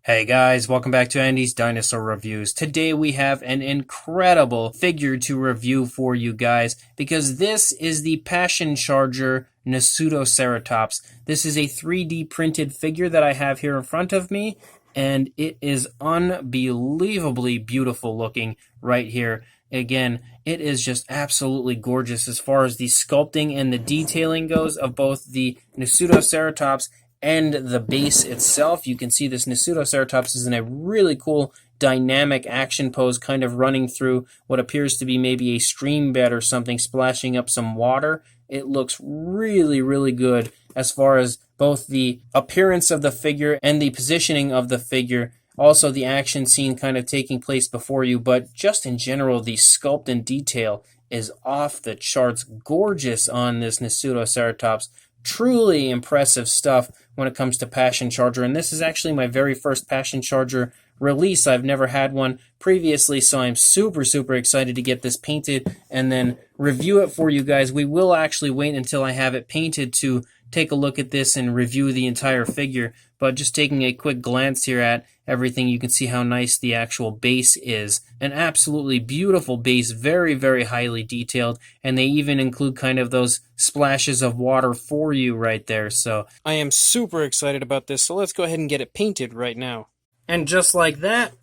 Hey guys, welcome back to Andy's Dinosaur Reviews. Today we have an incredible figure to review for you guys because this is the Passion Charger Nasutoceratops. This is a 3D printed figure that I have here in front of me, and it is unbelievably beautiful looking right here. Again, it is just absolutely gorgeous as far as the sculpting and the detailing goes of both the Nasutoceratops and the base itself. You can see this Nasutoceratops is in a really cool dynamic action pose, kind of running through what appears to be maybe a stream bed or something, splashing up some water. It looks really, really good as far as both the appearance of the figure and the positioning of the figure. Also, the action scene kind of taking place before you, but just in general, the sculpt and detail is off the charts gorgeous on this Nasutoceratops. Truly impressive stuff when it comes to Passion Charger, and this is actually my very first Passion Charger release. I've never had one previously, so I'm super excited to get this painted and then review it for you guys. We will actually wait until I have it painted to take a look at this and review the entire figure, but just taking a quick glance here at everything, you can see how nice the actual base is. An absolutely beautiful base, very highly detailed, and they even include kind of those splashes of water for you right there. So I am super excited about this, so let's go ahead and get it painted right now. And just like that,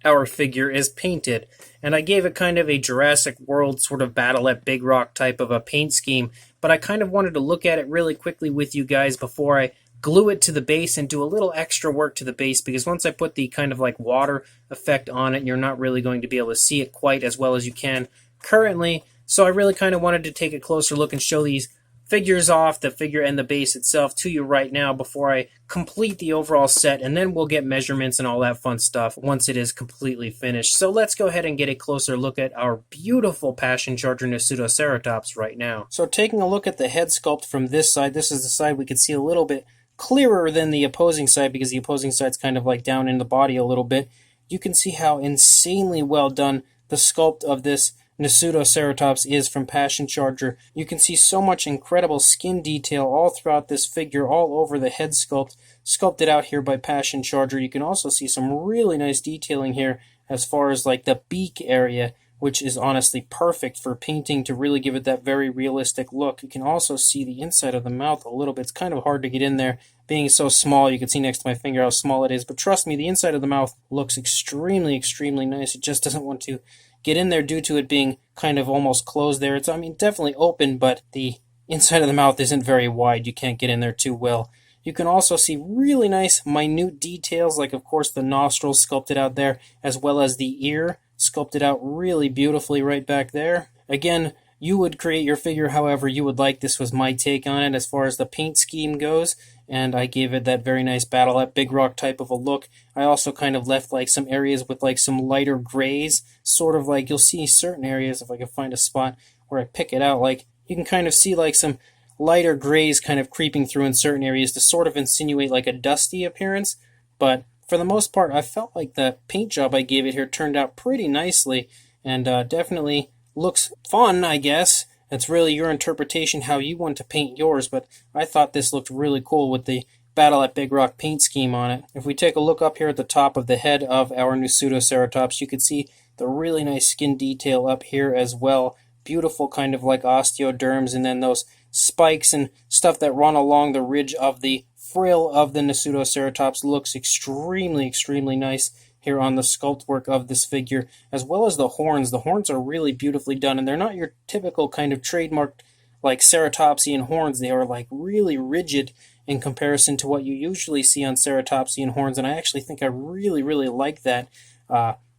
our figure is painted. And I gave it kind of a Jurassic World sort of Battle at Big Rock type of a paint scheme, but I kind of wanted to look at it really quickly with you guys before I glue it to the base and do a little extra work to the base, because once I put the kind of like water effect on it, you're not really going to be able to see it quite as well as you can currently. So I really kind of wanted to take a closer look and show these figures off, the figure and the base itself, to you right now before I complete the overall set, and then we'll get measurements and all that fun stuff once it is completely finished. So let's go ahead and get a closer look at our beautiful Passion Charger Nasutoceratops right now. So taking a look at the head sculpt from this side, this is the side we can see a little bit clearer than the opposing side, because the opposing side's kind of like down in the body a little bit. You can see how insanely well done the sculpt of this Nasutoceratops is from Passion Charger. You can see so much incredible skin detail all throughout this figure, all over the head sculpt, sculpted out here by Passion Charger. You can also see some really nice detailing here as far as like the beak area, which is honestly perfect for painting to really give it that very realistic look. You can also see the inside of the mouth a little bit. It's kind of hard to get in there being so small. You can see next to my finger how small it is, but trust me, the inside of the mouth looks extremely nice. It just doesn't want to get in there due to it being kind of almost closed there. It's, I mean, definitely open, but the inside of the mouth isn't very wide. You can't get in there too well. You can also see really nice minute details, like of course the nostrils sculpted out there, as well as the ear sculpted out really beautifully right back there. Again, you would create your figure however you would like. This was my take on it as far as the paint scheme goes, and I gave it that very nice Battle at Big Rock type of a look. I also kind of left like some areas with like some lighter grays, sort of like you'll see certain areas, if I can find a spot where I pick it out, like you can kind of see like some lighter grays kind of creeping through in certain areas to sort of insinuate like a dusty appearance. But for the most part, I felt like the paint job I gave it here turned out pretty nicely, and definitely looks fun, I guess. It's really your interpretation how you want to paint yours, but I thought this looked really cool with the Battle at Big Rock paint scheme on it. If we take a look up here at the top of the head of our Nasutoceratops, you can see the really nice skin detail up here as well. Beautiful kind of like Osteoderms, and then those spikes and stuff that run along the ridge of the frill of the Nasutoceratops looks extremely nice here on the sculpt work of this figure, as well as the horns. The horns are really beautifully done, and they're not your typical kind of trademarked like ceratopsian horns. They are like really rigid in comparison to what you usually see on ceratopsian horns, and I actually think I really like that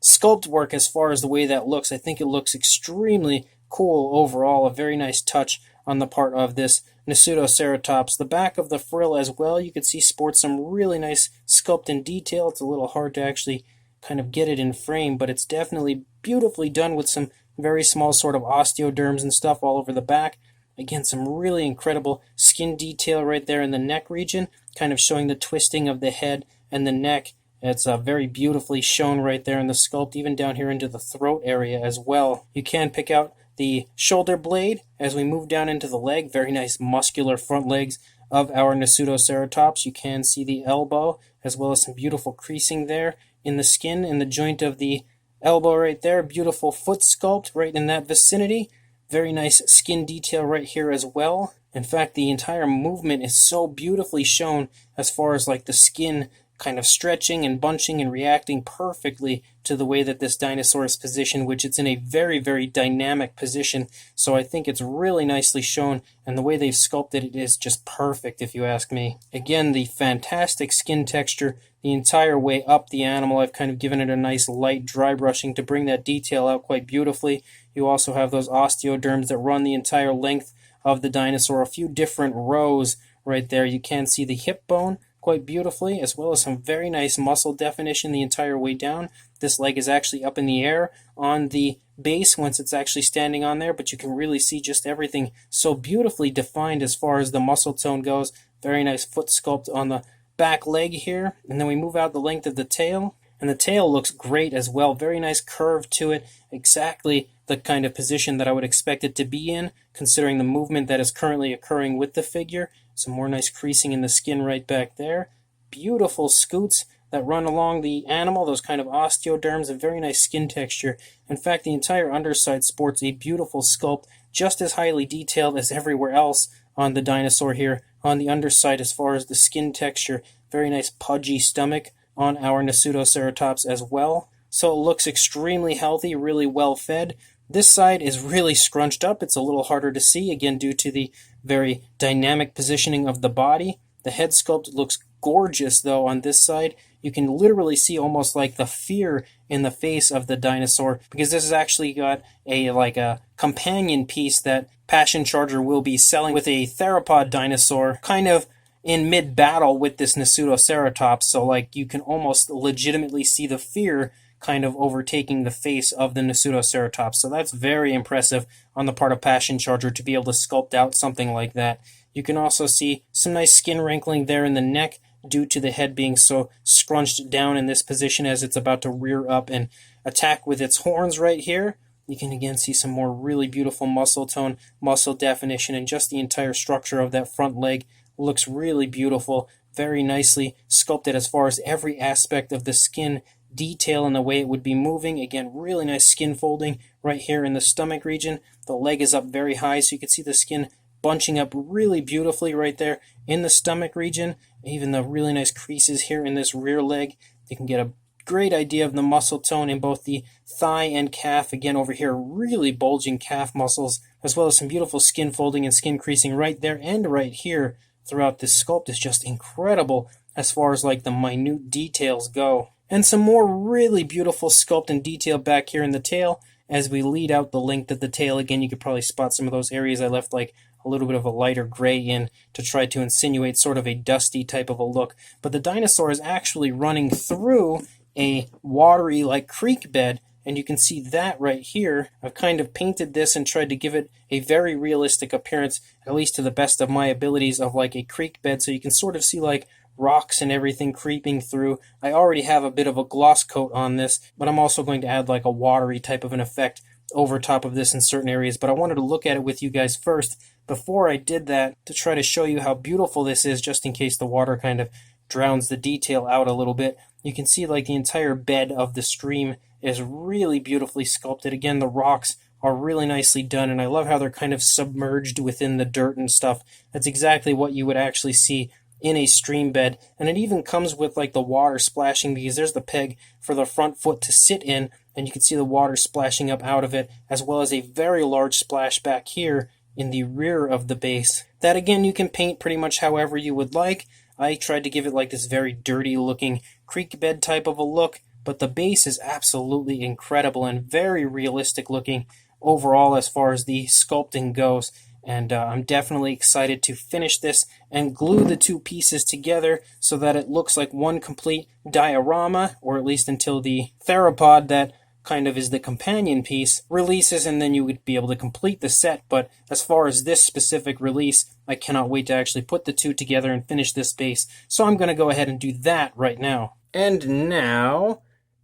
sculpt work as far as the way that looks. I think it looks extremely cool overall, a very nice touch on the part of this Nasutoceratops. The back of the frill as well, you can see sports some really nice sculpt and detail. It's a little hard to actually kind of get it in frame, but it's definitely beautifully done with some very small sort of osteoderms and stuff all over the back. Again, some really incredible skin detail right there in the neck region, kind of showing the twisting of the head and the neck. It's very beautifully shown right there in the sculpt, even down here into the throat area as well. You can pick out the shoulder blade as we move down into the leg. Very nice muscular front legs of our Nasutoceratops. You can see the elbow as well as some beautiful creasing there in the skin in the joint of the elbow right there. Beautiful foot sculpt right in that vicinity. Very nice skin detail right here as well. In fact, the entire movement is so beautifully shown as far as like the skin kind of stretching and bunching and reacting perfectly to the way that this dinosaur is positioned, which it's in a very, very dynamic position. So I think it's really nicely shown, and the way they've sculpted it is just perfect, if you ask me. Again, the fantastic skin texture the entire way up the animal. I've kind of given it a nice light dry brushing to bring that detail out quite beautifully. You also have those osteoderms that run the entire length of the dinosaur, a few different rows right there. You can see the hip bone quite beautifully, as well as some very nice muscle definition the entire way down. This leg is actually up in the air on the base once it's actually standing on there, but you can really see just everything so beautifully defined as far as the muscle tone goes. Very nice foot sculpt on the back leg here, and then we move out the length of the tail, and the tail looks great as well. Very nice curve to it, exactly the kind of position that I would expect it to be in, considering the movement that is currently occurring with the figure. Some more nice creasing in the skin right back there. Beautiful scoots that run along the animal, those kind of osteoderms, a very nice skin texture. In fact, the entire underside sports a beautiful sculpt, just as highly detailed as everywhere else on the dinosaur here. On the underside, as far as the skin texture, very nice pudgy stomach on our Nasutoceratops as well. So it looks extremely healthy, really well fed. This side is really scrunched up. It's a little harder to see, again, due to the very dynamic positioning of the body. The head sculpt looks gorgeous, though, on this side. You can literally see almost like the fear in the face of the dinosaur, because this has actually got a companion piece that Passion Charger will be selling with a theropod dinosaur kind of in mid-battle with this Nasutoceratops. So like you can almost legitimately see the fear kind of overtaking the face of the Nasutoceratops. So that's very impressive on the part of Passion Charger to be able to sculpt out something like that. You can also see some nice skin wrinkling there in the neck due to the head being so scrunched down in this position as it's about to rear up and attack with its horns right here. You can again see some more really beautiful muscle tone, muscle definition, and just the entire structure of that front leg looks really beautiful. Very nicely sculpted as far as every aspect of the skin detail and the way it would be moving. Again, really nice skin folding right here in the stomach region. The leg is up very high, so you can see the skin bunching up really beautifully right there in the stomach region. Even the really nice creases here in this rear leg. You can get a great idea of the muscle tone in both the thigh and calf. Again, over here, really bulging calf muscles, as well as some beautiful skin folding and skin creasing right there and right here throughout this sculpt is just incredible as far as like the minute details go. And some more really beautiful sculpt and detail back here in the tail as we lead out the length of the tail. Again, you could probably spot some of those areas I left like a little bit of a lighter gray in to try to insinuate sort of a dusty type of a look. But the dinosaur is actually running through a watery like creek bed, and you can see that right here. I've kind of painted this and tried to give it a very realistic appearance, at least to the best of my abilities, of like a creek bed, so you can sort of see like rocks and everything creeping through. I already have a bit of a gloss coat on this, but I'm also going to add like a watery type of an effect over top of this in certain areas. But I wanted to look at it with you guys first before I did that to try to show you how beautiful this is, just in case the water kind of drowns the detail out a little bit. You can see like the entire bed of the stream is really beautifully sculpted. Again, the rocks are really nicely done, and I love how they're kind of submerged within the dirt and stuff. That's exactly what you would actually see in a stream bed. And it even comes with like the water splashing, because there's the peg for the front foot to sit in, and you can see the water splashing up out of it, as well as a very large splash back here in the rear of the base. That again, you can paint pretty much however you would like. I tried to give it like this very dirty looking creek bed type of a look, but the base is absolutely incredible and very realistic looking overall as far as the sculpting goes. And I'm definitely excited to finish this and glue the two pieces together so that it looks like one complete diorama, or at least until the theropod that kind of is the companion piece releases, and then you would be able to complete the set. But as far as this specific release, I cannot wait to actually put the two together and finish this base. So I'm going to go ahead and do that right now. And now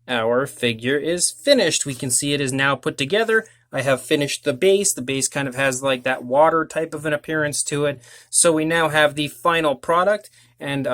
our figure is finished. We can see it is now put together. I have finished the base. The base kind of has like that water type of an appearance to it. So we now have the final product. And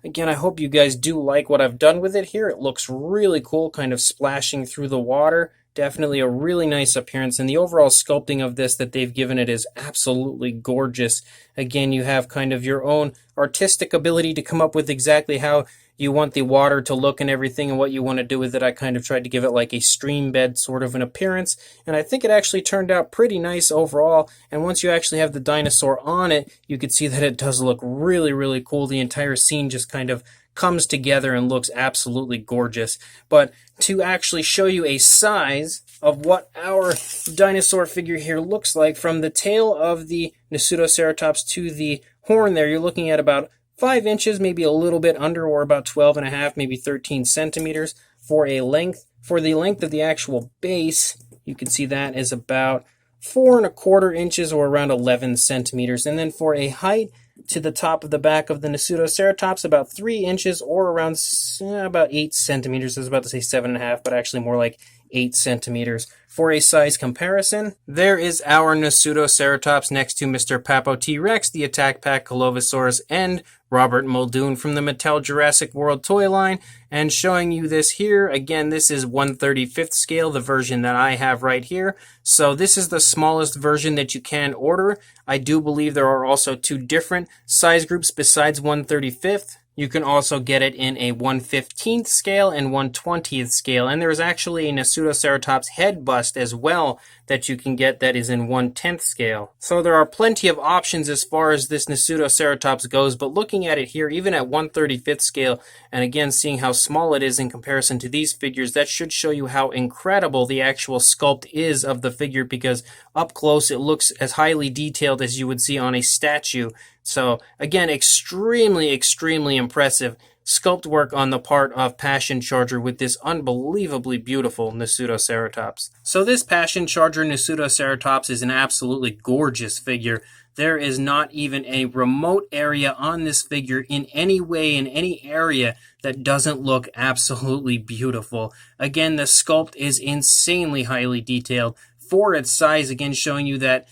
again, I hope you guys do like what I've done with it here. It looks really cool, kind of splashing through the water. Definitely a really nice appearance, and the overall sculpting of this that they've given it is absolutely gorgeous. Again, you have kind of your own artistic ability to come up with exactly how you want the water to look and everything and what you want to do with it. I kind of tried to give it like a stream bed sort of an appearance, and I think it actually turned out pretty nice overall. And once you actually have the dinosaur on it, you can see that it does look really, really cool. The entire scene just kind of comes together and looks absolutely gorgeous. But to actually show you a size of what our dinosaur figure here looks like, from the tail of the Nasutoceratops to the horn there, you're looking at about 5 inches, maybe a little bit under, or about 12.5, maybe 13 centimeters for a length. For the length of the actual base, you can see that is about 4.25 inches, or around 11 centimeters. And then for a height, to the top of the back of the Nasutoceratops, about 3 inches, or around about 8 centimeters. I was about to say 7.5, but actually more like 8 centimeters. For a size comparison, there is our Nasutoceratops next to Mr. Papo T-Rex, the Attack Pack Colovosaurus, and Robert Muldoon from the Mattel Jurassic World toy line. And showing you this here, again, this is 1/35th scale, the version that I have right here. So this is the smallest version that you can order. I do believe there are also 2 different size groups besides 1/35th. You can also get it in a 1/15th scale and 1/20th scale. And there is actually a Nasutoceratops head bust as well that you can get that is in 1/10th scale. So there are plenty of options as far as this Nasutoceratops goes, but looking at it here, even at 1/35th scale, and again seeing how small it is in comparison to these figures, that should show you how incredible the actual sculpt is of the figure, because up close it looks as highly detailed as you would see on a statue. So again, extremely, extremely impressive sculpt work on the part of Passion Charger with this unbelievably beautiful Nasutoceratops. So this Passion Charger Nasutoceratops is an absolutely gorgeous figure. There is not even a remote area on this figure in any way, in any area, that doesn't look absolutely beautiful. Again, the sculpt is insanely highly detailed for its size. Again, showing you that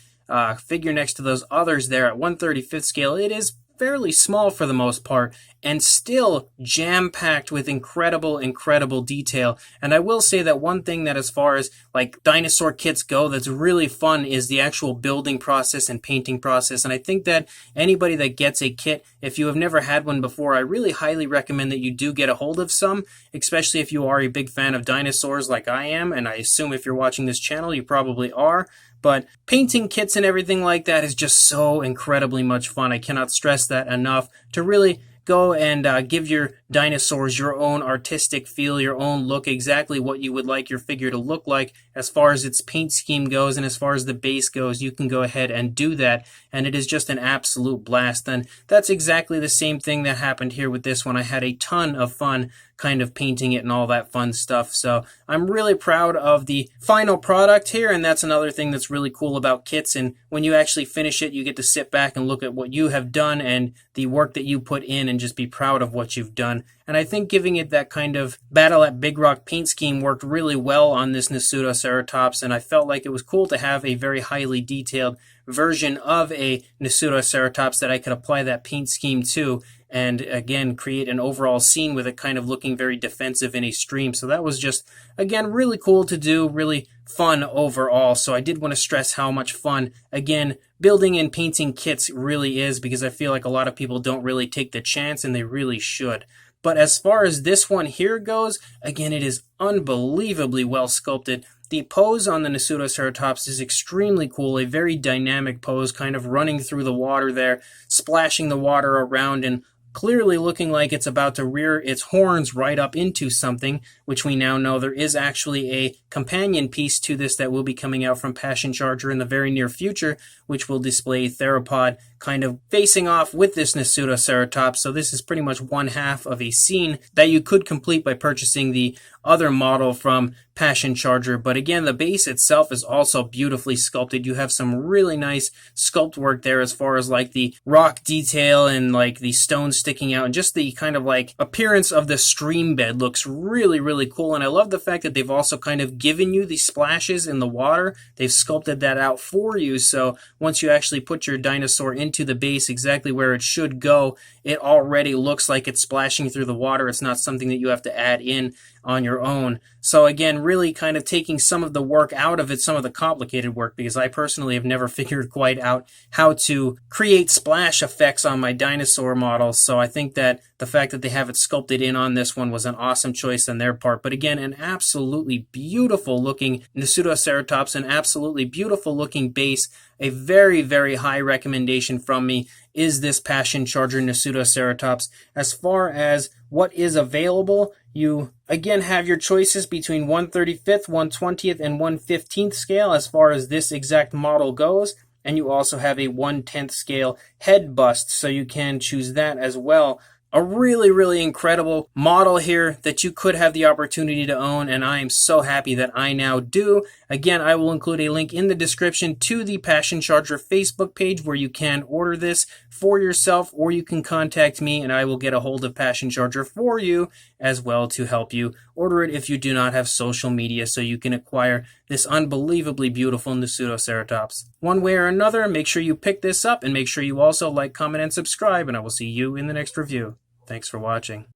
figure next to those others there at 1/35th scale, it is fairly small for the most part, and still jam-packed with incredible, incredible detail. And I will say that one thing that, as far as like dinosaur kits go, that's really fun is the actual building process and painting process. And I think that anybody that gets a kit, if you have never had one before, I really highly recommend that you do get a hold of some, especially if you are a big fan of dinosaurs like I am, and I assume if you're watching this channel, you probably are. But painting kits and everything like that is just so incredibly much fun. I cannot stress that enough, to really go and give your dinosaurs your own artistic feel, your own look, exactly what you would like your figure to look like. As far as its paint scheme goes and as far as the base goes, you can go ahead and do that, and it is just an absolute blast. And that's exactly the same thing that happened here with this one. I had a ton of fun kind of painting it and all that fun stuff. So I'm really proud of the final product here, and that's another thing that's really cool about kits. And when you actually finish it, you get to sit back and look at what you have done and the work that you put in, and just be proud of what you've done. And I think giving it that kind of Battle at Big Rock paint scheme worked really well on this Nasutoceratops, and I felt like it was cool to have a very highly detailed version of a Nasutoceratops that I could apply that paint scheme to, and again create an overall scene with it kind of looking very defensive in a stream. So that was just, again, really cool to do, really fun overall. So I did want to stress how much fun, again, building and painting kits really is, because I feel like a lot of people don't really take the chance, and they really should. But as far as this one here goes, again, it is unbelievably well sculpted. The pose on the Nasutoceratops is extremely cool, a very dynamic pose, kind of running through the water there, splashing the water around, and clearly looking like it's about to rear its horns right up into something, which we now know there is actually a companion piece to this that will be coming out from Passion Charger in the very near future, which will display a theropod kind of facing off with this Nasutoceratops. So this is pretty much one half of a scene that you could complete by purchasing the other model from Passion Charger. But again, the base itself is also beautifully sculpted. You have some really nice sculpt work there as far as like the rock detail and like the stones sticking out, and just the kind of like appearance of the stream bed looks really, really cool. And I love the fact that they've also kind of given you the splashes in the water. They've sculpted that out for you. So once you actually put your dinosaur into the base exactly where it should go, it already looks like it's splashing through the water. It's not something that you have to add in on your own. So again, really kind of taking some of the work out of it, some of the complicated work, because I personally have never figured quite out how to create splash effects on my dinosaur models. So I think that the fact that they have it sculpted in on this one was an awesome choice on their part. But again, an absolutely beautiful looking Nasutoceratops, an absolutely beautiful looking base. A very, very high recommendation from me is this Passion Charger Nasutoceratops. As far as what is available, you again have your choices between 1/35th, 1/20th, and 1/15th scale as far as this exact model goes. And you also have a 1/10th scale head bust, so you can choose that as well. A really, really incredible model here that you could have the opportunity to own, and I am so happy that I now do. Again, I will include a link in the description to the Passion Charger Facebook page where you can order this for yourself, or you can contact me and I will get a hold of Passion Charger for you as well to help you order it if you do not have social media, so you can acquire this unbelievably beautiful Nasutoceratops. One way or another, make sure you pick this up, and make sure you also like, comment, and subscribe, and I will see you in the next review. Thanks for watching.